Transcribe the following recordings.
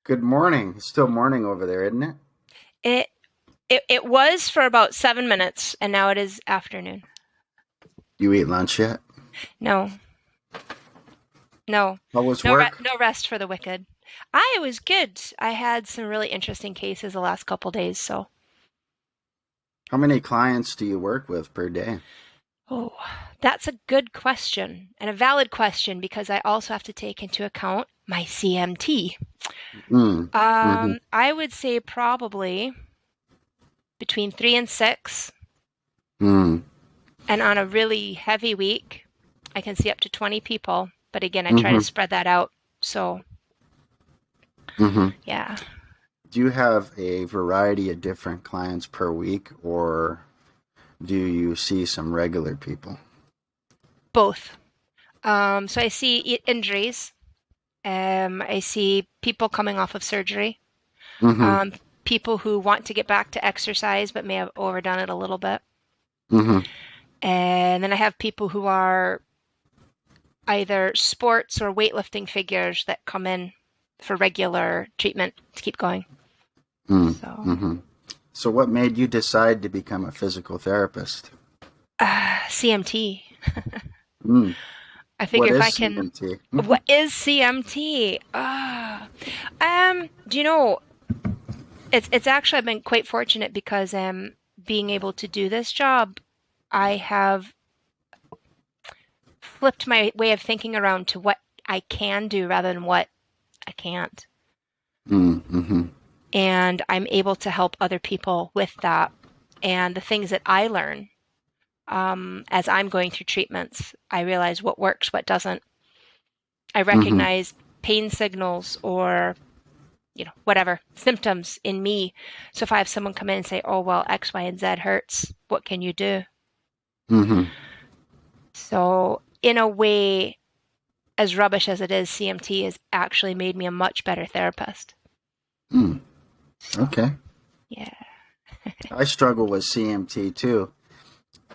Good morning. It's still morning over there, isn't it? It it was for about 7 minutes, and now it is afternoon. You eat lunch yet? No, no, How was work? no rest for the wicked. I was good. I had some really interesting cases the last couple days, so How many clients do you work with per day? oh, that's a good question and a valid question because I also have to take into account my CMT. Mm, mm-hmm, I would say probably between 3 and 6, mm, and on a really heavy week, I can see up to 20 people. But again, I try to mm-hmm, spread that out. So mm-hmm. yeah, Do you have a variety of different clients per week, or do you see some regular people? both. So I see injuries. I see people coming off of surgery. Mm-hmm, Um, People who want to get back to exercise but may have overdone it a little bit. mm-hmm, And then I have people who are either sports or weightlifting figures that come in for regular treatment to keep going. So, mm-hmm. So what made you decide to become a physical therapist? CMT. Mm. I What figure if is I can. CMT? What is CMT? Do you know, it's actually I've been quite fortunate because being able to do this job, I have flipped my way of thinking around to what I can do rather than what I can't. Mm-hmm, And I'm able to help other people with that. And the things that I learn as I'm going through treatments, I realize what works, what doesn't. I mm-hmm, recognize pain signals or whatever symptoms in me. So if I have someone come in and say, oh, well, X, Y, and Z hurts, what can you do? mm-hmm. So, in a way, as rubbish as it is, CMT has actually made me a much better therapist. Mm. So, Okay. yeah. I struggle with CMT too,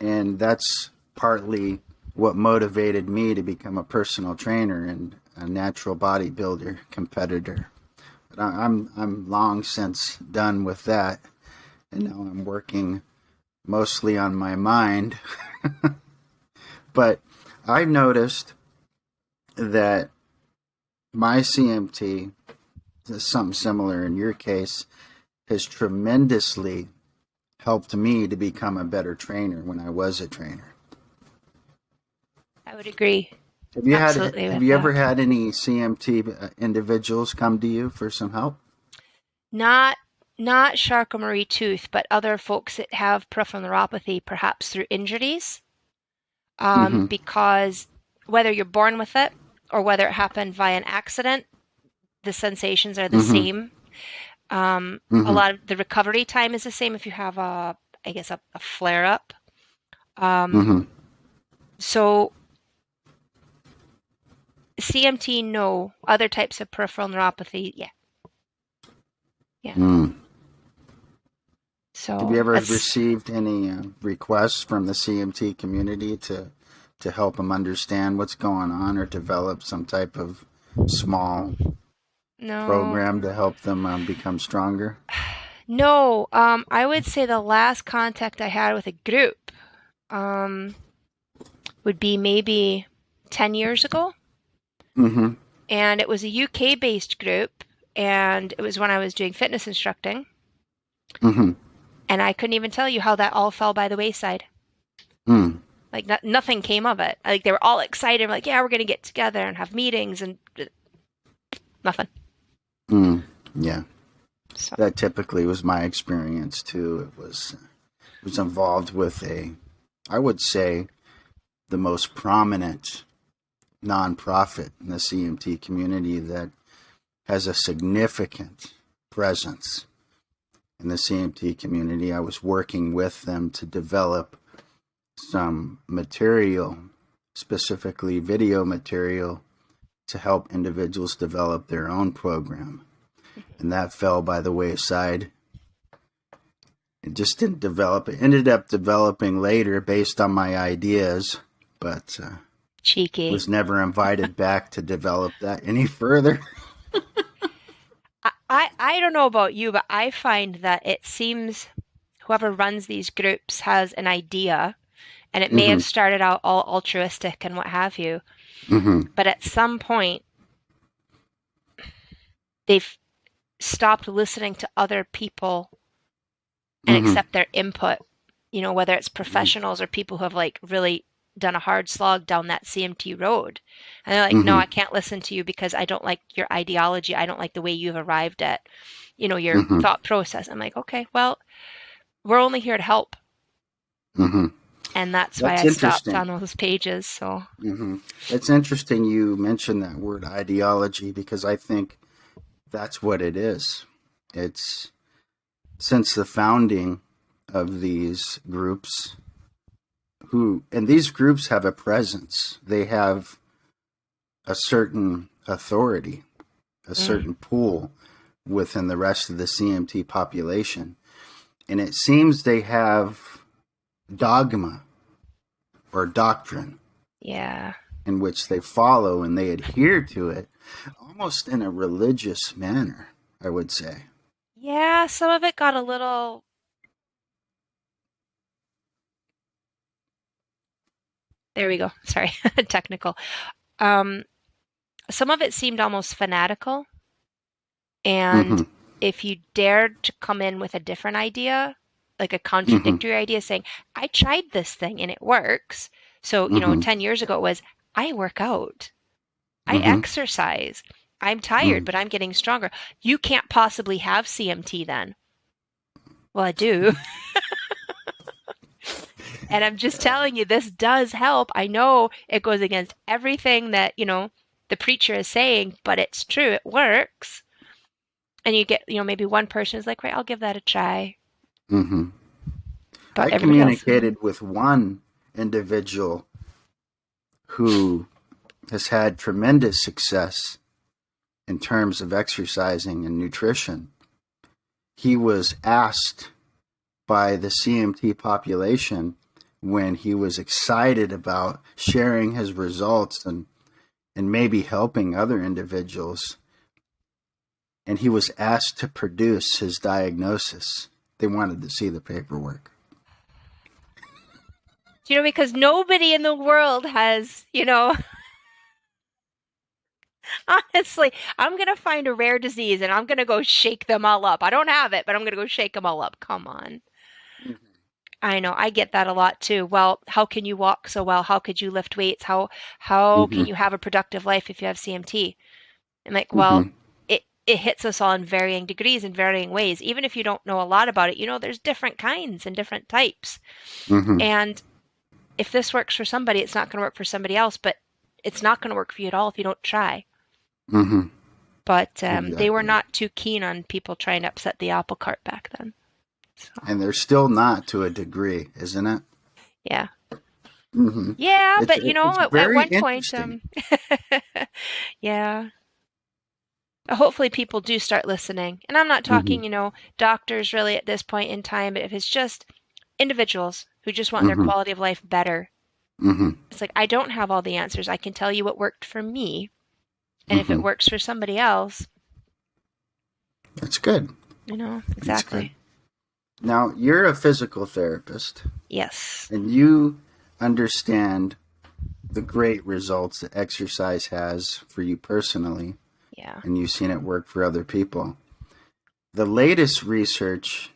and that's partly what motivated me to become a personal trainer and a natural bodybuilder competitor. But I'm long since done with that, and now I'm working mostly on my mind. But I've noticed that my CMT, something similar in your case, has tremendously helped me to become a better trainer when I was a trainer. I would agree absolutely Have with you ever that. had any CMT individuals come to you for some help? Not not Charcot-Marie Tooth, but other folks that have peripheral neuropathy, perhaps through injuries, Mm-hmm. because whether you're born with it or whether it happened via an accident, the sensations are the Mm-hmm. same. A Mm-hmm. lot of the recovery time is the same if you have I guess, a flare up. Um, Mm-hmm. so CMT, no. Other types of peripheral neuropathy, yeah, yeah. Mm. Have you So ever that's received any requests from the CMT community to help them understand what's going on or develop some type of small no, program to help them become stronger? no. I would say the last contact I had with a group um, would be maybe 10 years ago. Mm-hmm. And it was a UK based group. And it was when I was doing fitness instructing. Mm-hmm. And I couldn't even tell you how that all fell by the wayside. Mm. Like, nothing came of it. Like, they were all excited, like, yeah, we're going to get together and have meetings, and nothing. Mm. Yeah. So, That typically was my experience too. It was involved with I would say, the most prominent nonprofit in the CMT community that has a significant presence in the CMT community. I was working with them to develop some material, specifically video material, to help individuals develop their own program. And that fell by the wayside. It just didn't develop. It ended up developing later based on my ideas, but cheeky. was never invited back to develop that any further. I don't know about you, but I find that it seems whoever runs these groups has an idea, and it may Mm-hmm. have started out all altruistic and what have you, Mm-hmm. but at some point they've stopped listening to other people and Mm-hmm. accept their input, whether it's professionals or people who have like really done a hard slog down that CMT road. And they're like, no, Mm-hmm. I can't listen to you because I don't like your ideology. I don't like the way you've arrived at, your Mm-hmm. thought process. I'm like, okay, well, we're only here to help. Mm-hmm. And that's why That's I stopped interesting. on those pages. So, Mm-hmm. It's interesting you mentioned that word ideology because I think that's what it is. It's since the founding of these groups, and these groups have a presence. They have a certain authority, a mm, certain pool within the rest of the CMT population. And it seems they have dogma or doctrine yeah. in which they follow and they adhere to it almost in a religious manner, I would say. Yeah, some of it got a little, there we go. Sorry, technical. Um, some of it seemed almost fanatical. And Mm-hmm. if you dared to come in with a different idea, like a Mm-hmm. contradictory idea saying, I tried this thing and it works. So, Mm-hmm. 10 years ago it was, I work out, I Mm-hmm. exercise, I'm tired, Mm-hmm. but I'm getting stronger. You can't possibly have CMT then. Well, I do. And I'm just telling you, this does help. I know it goes against everything that, the preacher is saying, but it's true. It works. And you get, maybe one person is like, right, I'll give that a try. Mm-hmm. But I everybody else, communicated with one individual who has had tremendous success in terms of exercising and nutrition. He was asked by the CMT population when he was excited about sharing his results and maybe helping other individuals. And he was asked to produce his diagnosis. They wanted to see the paperwork. because nobody in the world has, honestly, I'm going to find a rare disease and I'm going to go shake them all up. I don't have it, but I'm going to go shake them all up. Come on. I know, I get that a lot too. Well, how can you walk so well? How could you lift weights? How Mm-hmm. can you have a productive life if you have CMT? I'm like, well, Mm-hmm. it hits us all in varying degrees in varying ways. Even if you don't know a lot about it, there's different kinds and different types. Mm-hmm. And if this works for somebody, it's not going to work for somebody else, but it's not going to work for you at all if you don't try. Mm-hmm. But they were Exactly. not too keen on people trying to upset the apple cart back then. So, And they're still not to a degree, isn't it? yeah. Mm-hmm. Yeah, It's but it's at very one point, interesting. yeah. Hopefully people do start listening. And I'm not Mm-hmm. talking, doctors really at this point in time, but if it's just individuals who just want their Mm-hmm. quality of life better, Mm-hmm. it's like I don't have all the answers. I can tell you what worked for me, and if it Mm-hmm. works for somebody else, That's good. That's good. exactly. Now, you're a physical therapist Yes. and you understand the great results that exercise has for you personally, Yeah. and you've seen it work for other people. The latest research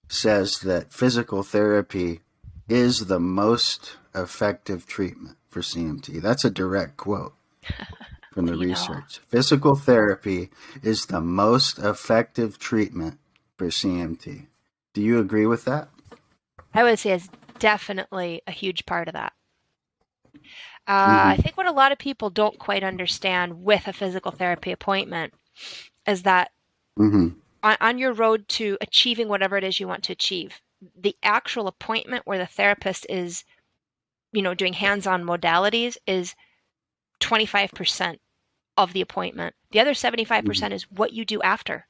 says that physical therapy is the most effective treatment for CMT. That's a direct quote from What the do you know? research. Physical therapy is the most effective treatment for CMT. Do you agree with that? I would say it's definitely a huge part of that. I Mm-hmm. think what a lot of people don't quite understand with a physical therapy appointment is that Mm-hmm. on your road to achieving whatever it is you want to achieve, the actual appointment where the therapist is, doing hands-on modalities is 25% of the appointment. The other 75% is what you do after.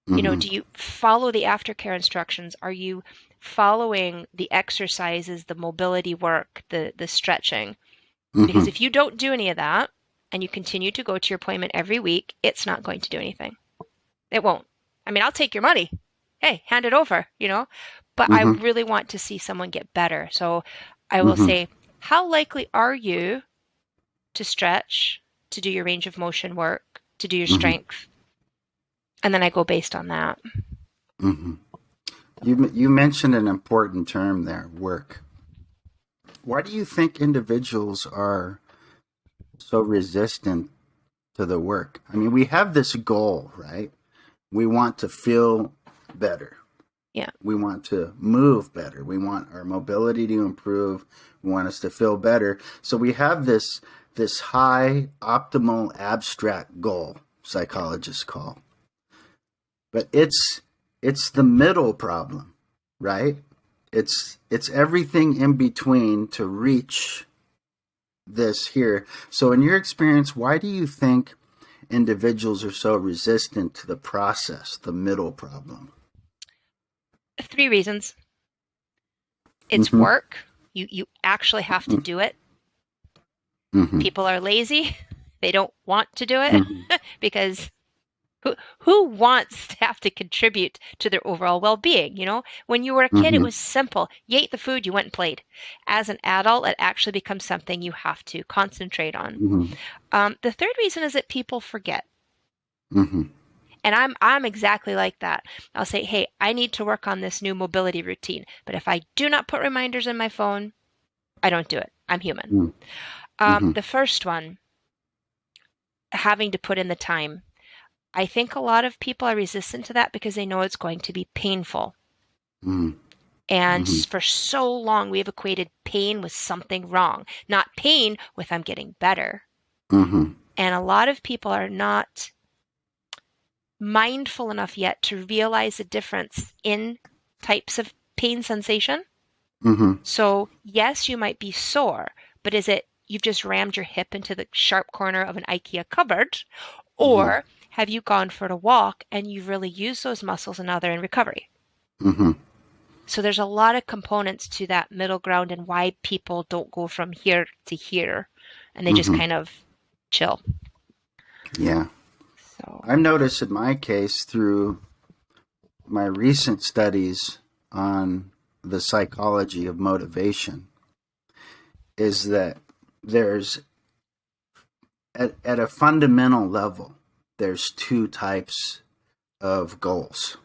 Mm-hmm. Do you follow the aftercare instructions? Are you following the exercises, the mobility work, the stretching? Because Mm-hmm. if you don't do any of that and you continue to go to your appointment every week, it's not going to do anything. It won't. I mean, I'll take your money. Hey, hand it over, But I Mm-hmm. really want to see someone get better. So I will Mm-hmm. say, how likely are you to stretch, to do your range of motion work, to do your Mm-hmm. strength? And then I go based on that. Mm-hmm. You mentioned an important term there, work. Why do you think individuals are so resistant to the work? I mean, we have this goal, right? We want to feel better. Yeah. We want to move better. We want our mobility to improve. We want us to feel better. So we have this high optimal abstract goal, psychologists call. But it's the middle problem, right? It's everything in between to reach this here. So in your experience, why do you think individuals are so resistant to the process, the middle problem? 3 reasons. It's Mm-hmm. work. You actually have to do it. Mm-hmm. People are lazy. They don't want to do it Mm-hmm. because who wants to have to contribute to their overall well-being? When you were a kid, it Mm-hmm. was simple. You ate the food, you went and played. As an adult, it actually becomes something you have to concentrate on. Mm-hmm. The third reason is that people forget. Mm-hmm. And I'm exactly like that. I'll say, hey, I need to work on this new mobility routine. But if I do not put reminders in my phone, I don't do it. I'm human. Mm-hmm. The first one, having to put in the time. I think a lot of people are resistant to that because they know it's going to be painful. Mm-hmm. And Mm-hmm. for so long, we have equated pain with something wrong, not pain with I'm getting better. Mm-hmm. And a lot of people are not mindful enough yet to realize the difference in types of pain sensation. Mm-hmm. So, yes, you might be sore, but is it you've just rammed your hip into the sharp corner of an IKEA cupboard? Mm-hmm. Or have you gone for a walk and you've really used those muscles and now they're in recovery? Mm-hmm. So there's a lot of components to that middle ground and why people don't go from here to here and they just Mm-hmm. kind of chill. Yeah. So, I've noticed in my case through my recent studies on the psychology of motivation is that there's at a fundamental level there's two types of goals.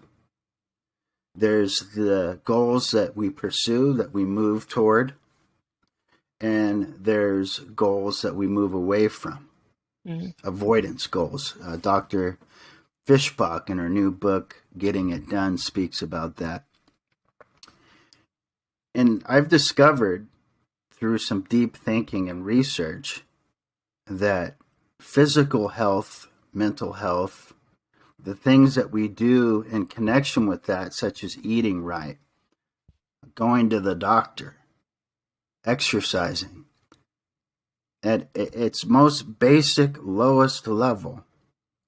There's the goals that we pursue, that we move toward, and there's goals that we move away from, mm, avoidance goals. Dr. Fishbach, in her new book, Getting It Done, speaks about that. And I've discovered through some deep thinking and research that physical health, mental health, the things that we do in connection with that, such as eating right, going to the doctor, exercising, at its most basic, lowest level,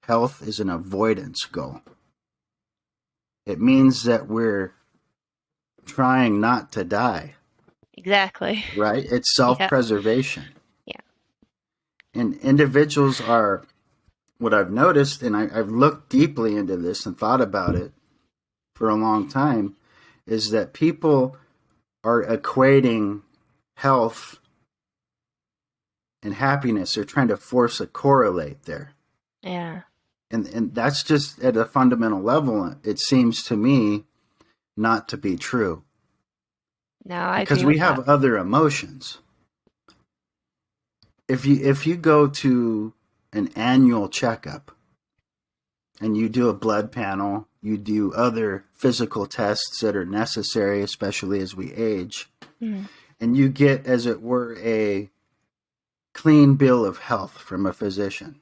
health is an avoidance goal. It means that we're trying not to die, exactly. right? It's Yeah. self-preservation. Yeah. And individuals are, what I've noticed, and I've looked deeply into this and thought about it for a long time, is that people are equating health and happiness. They're trying to force a correlate there. Yeah. And that's just at a fundamental level, it seems to me not to be true. No, I Because agree we with that. have other emotions. If you go to an annual checkup and you do a blood panel, you do other physical tests that are necessary, especially as we age, Mm. and you get, as it were, a clean bill of health from a physician.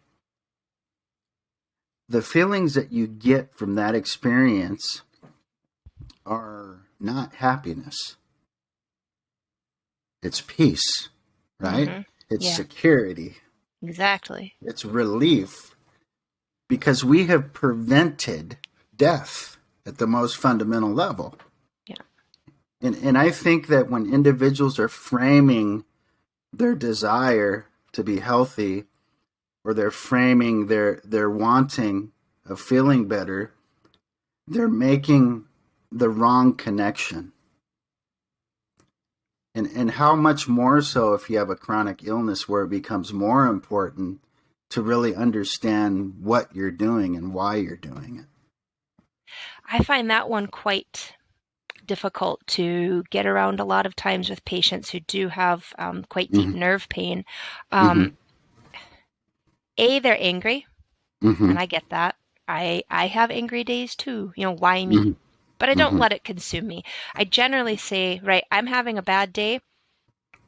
The feelings that you get from that experience are not happiness. It's peace, right? Mm-hmm. It's Yeah, security. exactly. It's relief because we have prevented death at the most fundamental level. Yeah. And I think that when individuals are framing their desire to be healthy or they're framing their wanting of feeling better, they're making the wrong connection. And how much more so if you have a chronic illness where it becomes more important to really understand what you're doing and why you're doing it. I find that one quite difficult to get around a lot of times with patients who do have quite deep nerve pain. Mm-hmm. They're angry, Mm-hmm. and I get that. I have angry days too. Why me? Mm-hmm. But I don't Mm-hmm. let it consume me. I generally say, right, I'm having a bad day,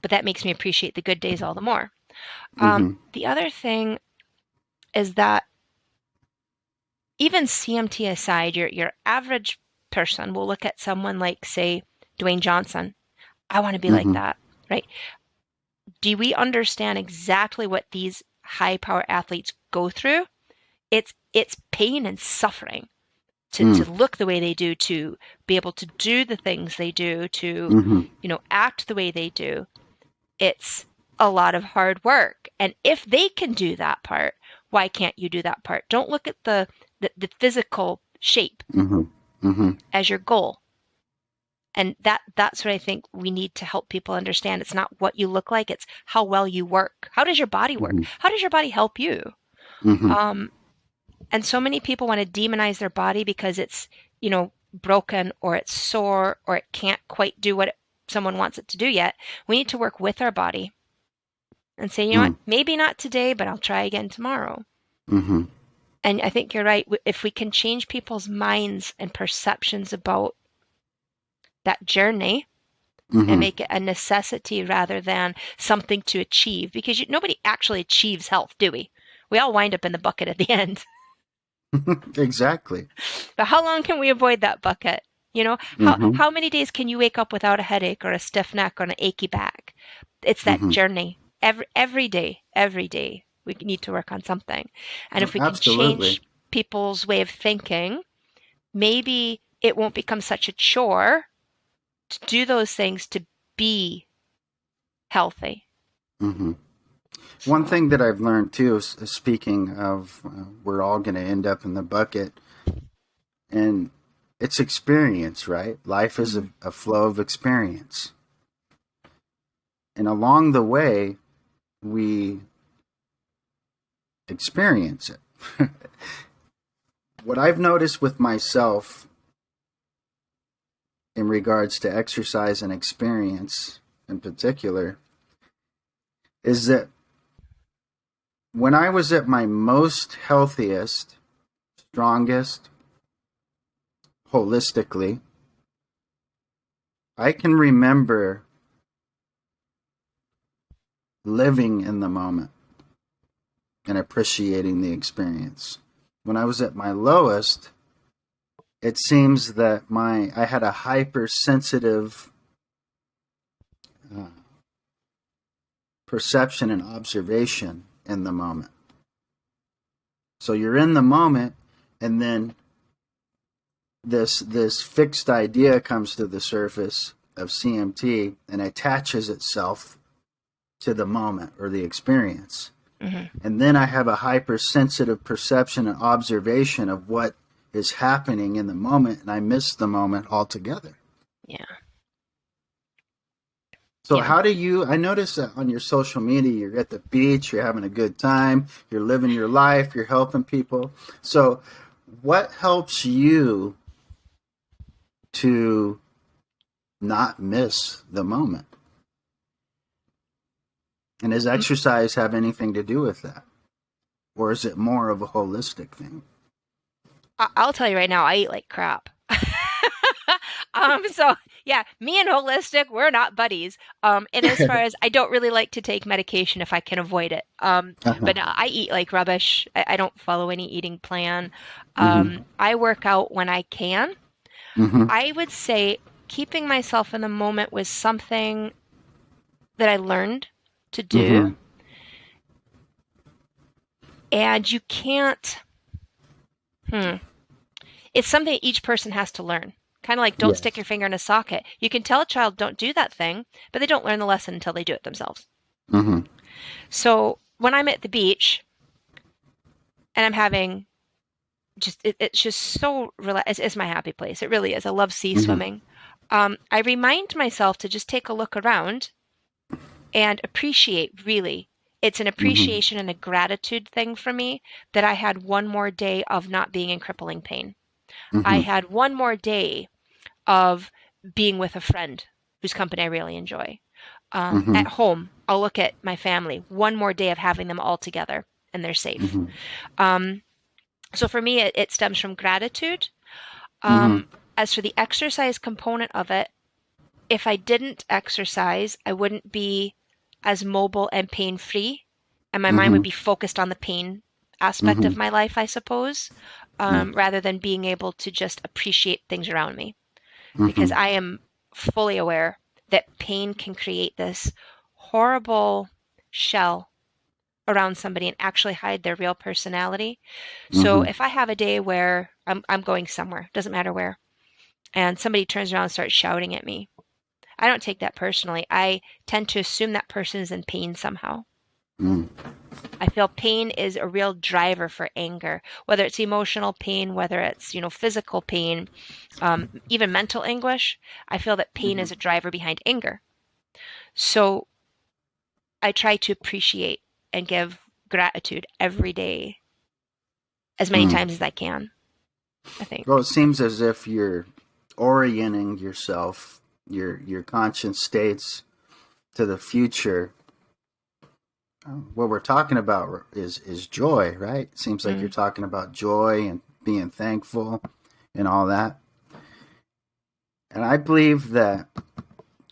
but that makes me appreciate the good days all the more. Mm-hmm. The other thing is that even CMT aside, your average person will look at someone like, say, Dwayne Johnson. I want to be like Mm-hmm. that, right? Do we understand exactly what these high power athletes go through? It's pain and suffering to look the way they do, to be able to do the things they do, to Mm-hmm. act the way they do. It's a lot of hard work. And if they can do that part, why can't you do that part? Don't look at the physical shape Mm-hmm. Mm-hmm. as your goal. And that's what I think we need to help people understand. It's not what you look like, it's how well you work. How does your body work? How does your body help you? Mm-hmm. And so many people want to demonize their body because it's, broken or it's sore or it can't quite do what someone wants it to do yet. We need to work with our body and say, you know what, maybe not today, but I'll try again tomorrow. Mm-hmm. And I think you're right. If we can change people's minds and perceptions about that journey and Mm-hmm. make it a necessity rather than something to achieve, because nobody actually achieves health, do we? We all wind up in the bucket at the end. Exactly. But how long can we avoid that bucket? How Mm-hmm. how many days can you wake up without a headache or a stiff neck or an achy back? It's that Mm-hmm. journey. Every day we need to work on something. And if we can Absolutely. change people's way of thinking, maybe it won't become such a chore to do those things to be healthy. Mm-hmm. One So, thing that I've learned too, speaking of, we're all going to end up in the bucket, and it's experience, right? Life is mhm. a flow of experience. And along the way, we experience it. What I've noticed with myself in regards to exercise and experience in particular is that when I was at my most healthiest, strongest, holistically, I can remember living in the moment and appreciating the experience. When I was at my lowest, it seems that I had a hypersensitive uh, perception and observation in the moment. So you're in the moment, and then this fixed idea comes to the surface of CMT and attaches itself to the moment or the experience. Mhm. And then I have a hypersensitive perception and observation of what is happening in the moment, and I miss the moment altogether. Yeah. So Yeah. how do you, I notice that on your social media, you're at the beach, you're having a good time, you're living your life, you're helping people. So what helps you to not miss the moment? And does Mm, exercise have anything to do with that? Or is it more of a holistic thing? I'll tell you right now, I eat like crap. So yeah, me and holistic, we're not buddies. And as far as I don't really like to take medication if I can avoid it. Uh-huh. But I eat like rubbish. I don't follow any eating plan. Mm-hmm. I work out when I can. Mm-hmm. I would say keeping myself in the moment was something that I learned to Mm-hmm. do. And you can't, hmm, it's something each person has to learn. Kind of like don't stick your Yes. finger in a socket. You can tell a child don't do that thing, but they don't learn the lesson until they do it themselves. Mm-hmm. So when I'm at the beach and I'm having it's just so it's my happy place. It really is. I love sea Mm-hmm. swimming. I remind myself to just take a look around and appreciate, really. It's an Mm-hmm. appreciation and a gratitude thing for me that I had one more day of not being in crippling pain. I Mm-hmm. had one more day of being with a friend whose company I really enjoy. Mm-hmm. At home, I'll look at my family, one more day of having them all together and they're safe. Mm-hmm. Um, so for me, it stems from gratitude. Mm-hmm. As for the exercise component of it, if I didn't exercise, I wouldn't be as mobile and pain free, and my mind would Mm-hmm. be focused on the pain aspect Mm-hmm. of my life, I suppose, rather than being able to just appreciate things around me. Because Mm-hmm. I am fully aware that pain can create this horrible shell around somebody and actually hide their real personality. So Mm-hmm. if I have a day where I'm going somewhere, doesn't matter where, and somebody turns around and starts shouting at me, I don't take that personally. I tend to assume that person is in pain somehow. Mm-hmm. I feel pain is a real driver for anger, whether it's emotional pain, whether it's, physical pain, even mental anguish. I feel that pain is a driver behind anger. So I try to appreciate and give gratitude every day as many Mm-hmm. times as I can, I Well, think. it seems as if you're orienting yourself, your conscious states to the future. What we're talking about is joy, right? It seems like you're Mm, talking about joy and being thankful and all that. And I believe that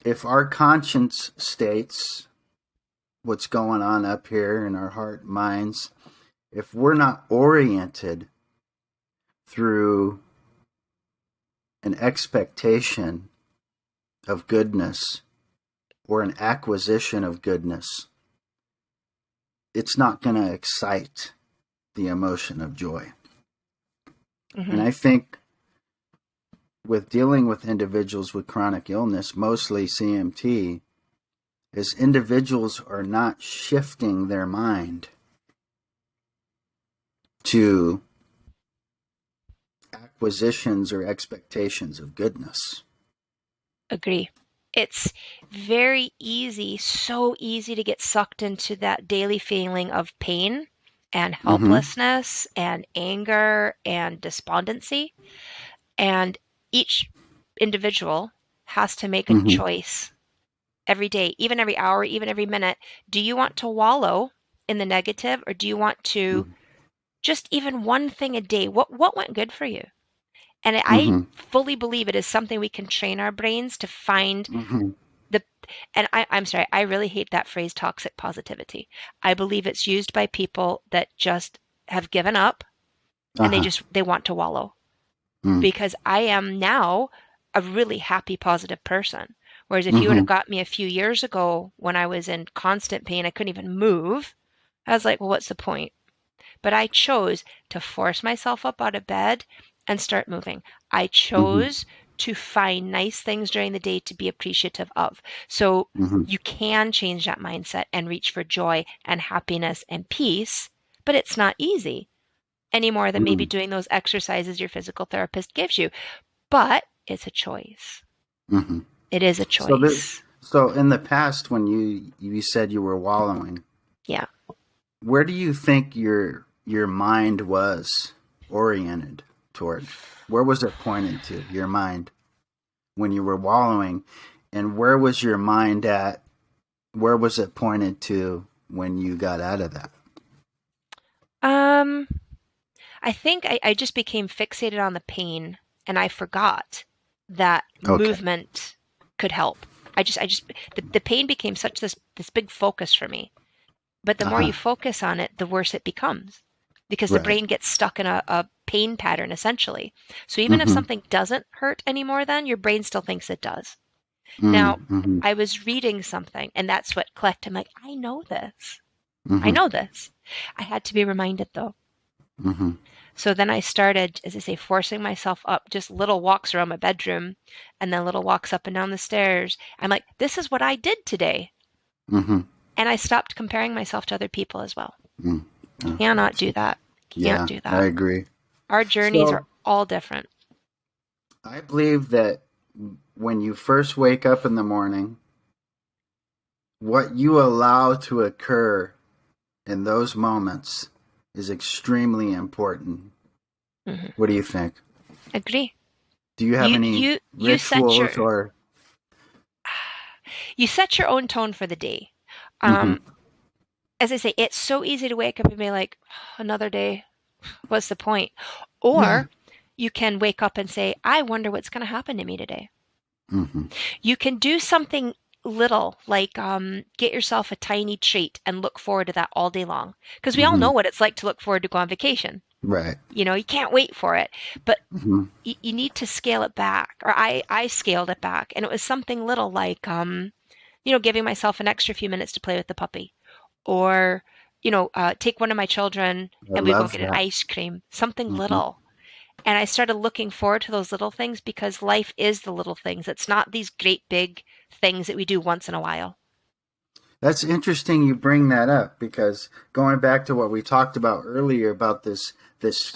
if our conscience states what's going on up here in our heart minds, if we're not oriented through an expectation of goodness or an acquisition of goodness, it's not going to excite the emotion of joy. And hmm I think with dealing with individuals with chronic illness, mostly CMT, is individuals are not shifting their mind to acquisitions or expectations of goodness. Agree. It's very easy, so easy to get sucked into that daily feeling of pain and Mm-hmm. helplessness and anger and despondency. And each individual has to make a Mm-hmm. choice every day, even every hour, even every minute. Do you want to wallow in the negative, or do you want to just even one thing a day? What went good for you? And I Mm-hmm. fully believe it is something we can train our brains to find Mm-hmm. the and I'm sorry, I really hate that phrase toxic positivity. I believe it's used by people that just have given up and Uh-huh. they want to wallow. Mm-hmm. Because I am now a really happy, positive person. Whereas if you would Mm-hmm. have got me a few years ago when I was in constant pain, I couldn't even move, I was like, well, what's the point? But I chose to force myself up out of bed and start moving. I Mm-hmm. chose to find nice things during the day to be appreciative of. So Mm-hmm. you can change that mindset and reach for joy and happiness and peace, but it's not easy any more than maybe doing those exercises your physical therapist gives you. But it's a choice. Mm-hmm. It is a So the choice. so in the past when you said you were wallowing, Yeah. where do you think your mind was oriented toward? Where was it pointed to, your mind, when you were wallowing? And where was your mind at? Where was it pointed to when you got out of that? Um, I think I just became fixated on the pain and I forgot that Okay. movement could help. The pain became such this big focus for me. But the more you Uh-huh. focus on it, the worse it becomes because the Right. brain gets stuck in a pain pattern essentially. So even if Mm-hmm. something doesn't hurt anymore, then your brain still thinks it does. Now, Mm-hmm. I was reading something and that's what clicked. I'm like, I know this. I Mm-hmm. know this. I had to be reminded though. Mm-hmm. So then I started, as I say, forcing myself up, just little walks around my bedroom and then little walks up and down the stairs. I'm like, this is what I did today. Mm-hmm. And I stopped comparing myself to other people as well. Mm-hmm. Cannot do that. Can't Yeah, do I that. agree. Our journeys are So all different. I believe that when you first wake up in the morning, what you allow to occur in those moments is extremely important. Hmm. What do you think? Agree. Do you have You any you you set rituals your or? you set your own tone for the day. Hmm. Um, as I say, it's so easy to wake up and be like, another day. What's the point? Yeah. Or you can wake up and say, I wonder what's going to happen to me today. Hmm. You can do something little, like get yourself a tiny treat and look forward to that all day long. Because we all Hmm. know what it's like to look forward to go on vacation. Right. You can't wait for it. But Hmm. you need to scale it back. Or I scaled it back. And it was something little like, giving myself an extra few minutes to play with the puppy. Or, take one of my children I and we go love get an that. ice cream, something Hmm. little. And I started looking forward to those little things because life is the little things. It's not these great big things that we do once in a while. That's interesting you bring that up because going back to what we talked about earlier about this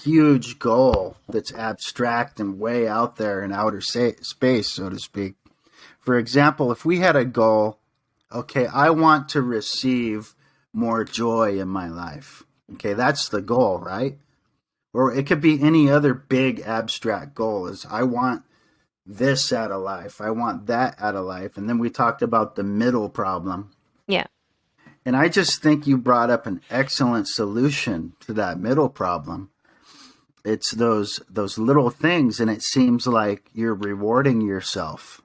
huge goal that's abstract and way out there in outer space, so to speak. For example, if we had a goal, okay, I want to receive more joy in my life. Okay, that's the goal, right? Or it could be any other big abstract goal is I want this out of life. I want that out of life. And then we talked about the middle problem. Yeah, And I just think you brought up an excellent solution to that middle problem. It's those little things and it seems like you're rewarding yourself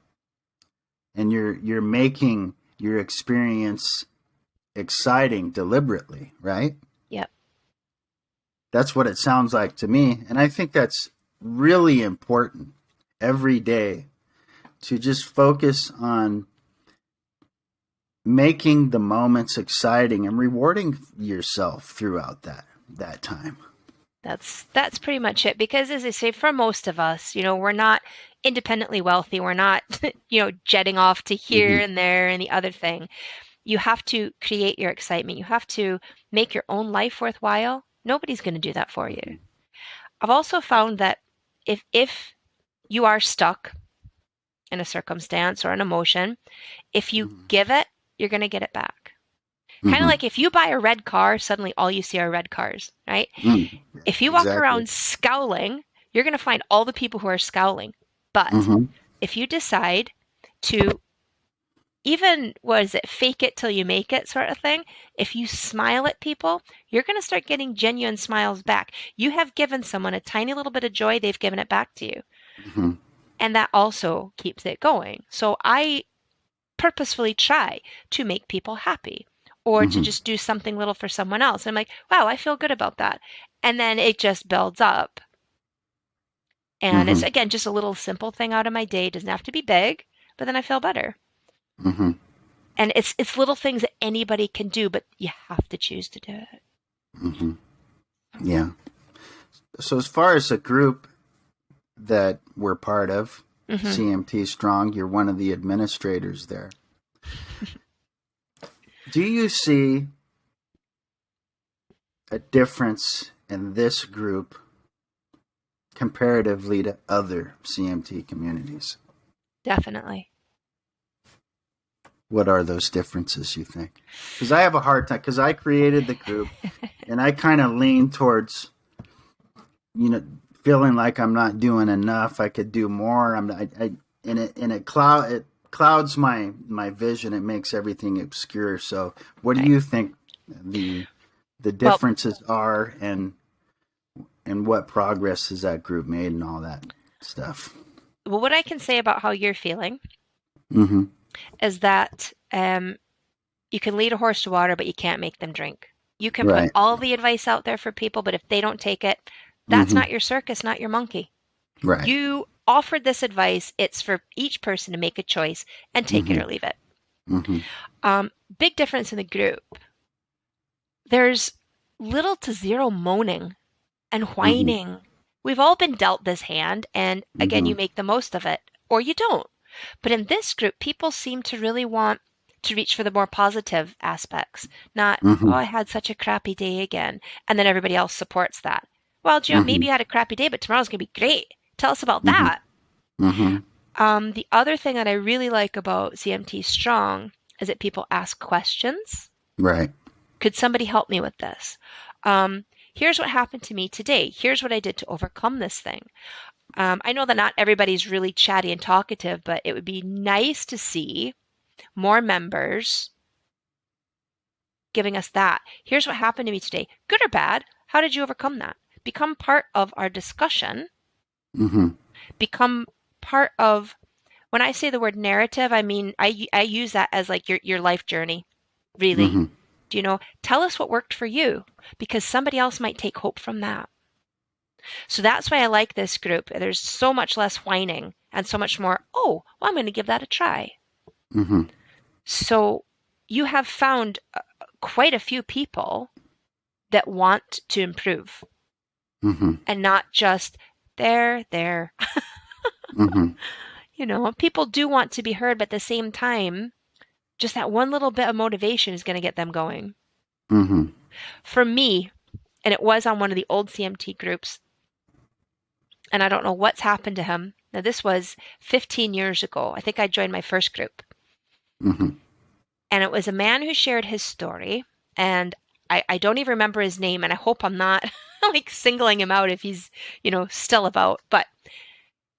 and you're making your experience exciting deliberately, right? yeah. That's what it sounds like to me. And I think that's really important every day to just focus on making the moments exciting and rewarding yourself throughout that time. That's pretty much it. Because as I say, for most of us, we're not independently wealthy. We're not, jetting off to here Mm-hmm. and there and the other thing. You have to create your excitement. You have to make your own life worthwhile. Nobody's going to do that for you. I've also found that if you are stuck in a circumstance or an emotion, if you Mm-hmm. give it, you're going to get it back. Kind of Mm-hmm. like if you buy a red car, suddenly all you see are red cars, right? Mm. If you walk Exactly. around scowling, you're going to find all the people who are scowling. But Mm-hmm. if you decide to even, what is it, fake it till you make it sort of thing, if you smile at people, you're going to start getting genuine smiles back. You have given someone a tiny little bit of joy, they've given it back to you. Mm-hmm. And that also keeps it going. So I purposefully try to make people happy or to Mm-hmm. just do something little for someone else. I'm like, wow, I feel good about that. And then it just builds up. And it's Mm-hmm. again just a little simple thing out of my day. It doesn't have to be big, but then I feel better. Mm-hmm. And it's little things that anybody can do, but you have to choose to do it. Mm-hmm. Yeah. So as far as a group that we're part of, Hmm. CMT Strong, you're one of the administrators there. Do you see a difference in this group comparatively to other CMT communities? Definitely. What are those differences, you think? Because I have a hard time, because I created the group and I kind of lean towards, you know, feeling like I'm not doing enough. I could do more. It clouds my vision. It makes everything obscure. So, what do Right. you think the the Well, differences are, and what progress has that group made, and all that stuff? what I can say about how you're feeling Mm-hmm. is that you can lead a horse to water, but you can't make them drink. You can put Right. all the advice out there for people, but if they don't take it, that's Mm-hmm. not your circus, not your monkey. Right. You offered this advice. It's for each person to make a choice and take it Mm-hmm. or leave it. Mm-hmm. Big difference in the group. There's little to zero moaning and Mm-hmm. whining. We've all been dealt this hand, and again, Mm-hmm. you make the most of it or you don't. But in this group, people seem to really want to reach for the more positive aspects, not, oh, Mm-hmm. I had such a crappy day again. And then everybody else supports that. Well, you know, maybe Mhm. you had a crappy day, but tomorrow's going to be great. Tell us about Mhm. that. Mhm. The other thing that I really like about CMT Strong is that people ask questions. Right. Could somebody help me with this? Um, Here's what happened to me today. Here's what I did to overcome this thing. I know that not everybody's really chatty and talkative, but it would be nice to see more members giving us that. Here's what happened to me today. Good or bad? How did you overcome that? Become part of our discussion. Mhm. Become part of, when I say the word narrative, I mean, I use that as like your life journey, really. Mhm. Do you know? Tell us what worked for you because somebody else might take hope from that. So that's why I like this group. There's so much less whining and so much more, oh, well, I'm going to give that a try. Mhm. So you have found quite a few people that want to improve Mhm. and not just there. Mhm. You know, people do want to be heard, but at the same time, just that one little bit of motivation is going to get them going. Mhm. For me, and it was on one of the old CMT groups, and I don't know what's happened to him. Now, this was 15 years ago. I think I joined my first group. Mhm. And it was a man who shared his story. And I don't even remember his name. And I hope I'm not like singling him out if he's, you know, still about. But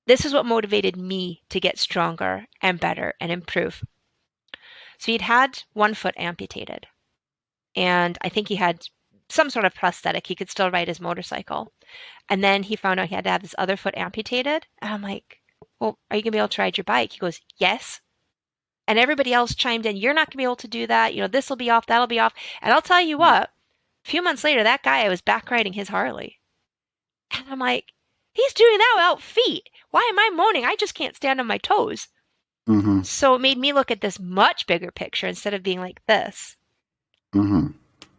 this is what motivated me to get stronger and better and improve. So he'd had one foot amputated. And I think he had some sort of prosthetic. He could still ride his motorcycle. And then he found out he had to have his other foot amputated. And I'm like, well, are you going to be able to ride your bike? He goes, yes. And everybody else chimed in, you're not going to be able to do that. You know, this will be off, that'll be off. And I'll tell you what, a few months later, that guy, I was back riding his Harley. And I'm like, he's doing that without feet. Why am I moaning? I just can't stand on my toes. Mhm. So it made me look at this much bigger picture instead of being like this. Mhm.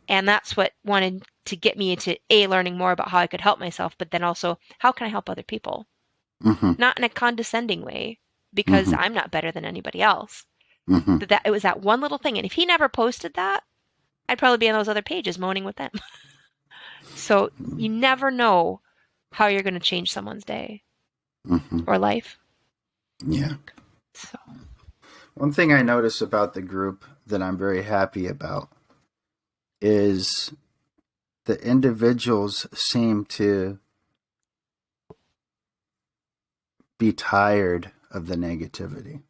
And that's what wanted to get me into learning more about how I could help myself, but then also how can I help other people? Mhm. Not in a condescending way, because Mhm. I'm not better than anybody else. Mhm. But that it was that one little thing. And if he never posted that, I'd probably be on those other pages moaning with them. So you never know how you're going to change someone's day Mhm. or life. Yeah. So One thing I notice about the group that I'm very happy about is the individuals seem to be tired of the negativity.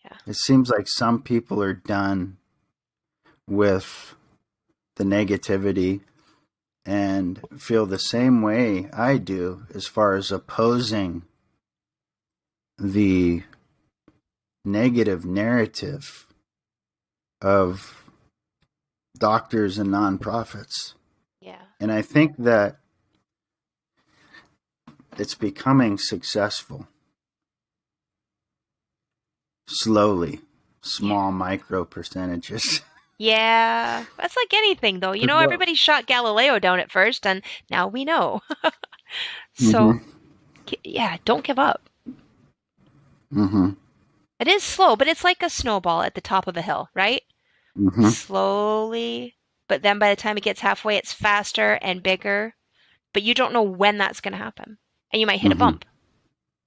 yeah, It seems like some people are done with the negativity and feel the same way I do as far as opposing the negative narrative of doctors and nonprofits. yeah, And I think that it's becoming successful slowly, yeah. small micro percentages. Yeah, that's like anything though. You know, Well, everybody shot Galileo down at first, and now we know. So, mm-hmm, yeah, don't give up. mm-hmm, It is slow, but it's like a snowball at the top of a hill, right? mm-hmm, Slowly, but then by the time it gets halfway, it's faster and bigger, but you don't know when that's going to happen. And you might hit a mm-hmm, bump,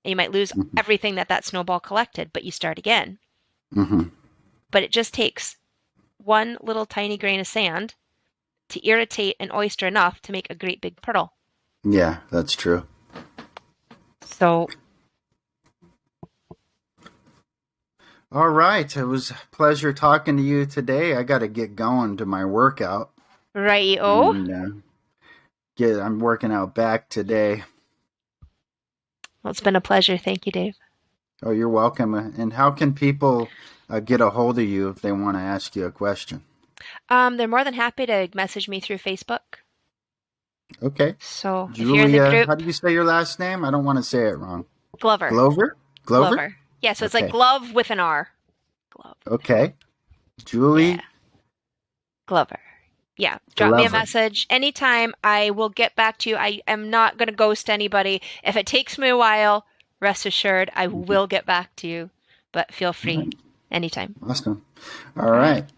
and you might lose everything that snowball collected, but you start again. mm-hmm. But it just takes one little tiny grain of sand to irritate an oyster enough to make a great big pearl. Yeah, that's true. So, All right. It was a pleasure talking to you today. I got to get going to my workout. right-o. And I'm working out back today. Well, it's been a pleasure. Thank you, Dave. Oh, you're welcome. And how can people get a hold of you if they want to ask you a question? They're more than happy to message me through Facebook. Okay. So if you're in the Julia, how group, do you say your last name? I don't want to say it wrong. Glover. Glover? Glover? Glover. Yeah, so it's like Okay. glove with an R. Glove. Okay. Yeah, Julie Glover. Yeah, drop me a Glover. message anytime. I will get back to you. I am not going to ghost anybody. If it takes me a while, rest assured I Mhm. will get back to you. But feel All free right. anytime. Awesome. All All right. right.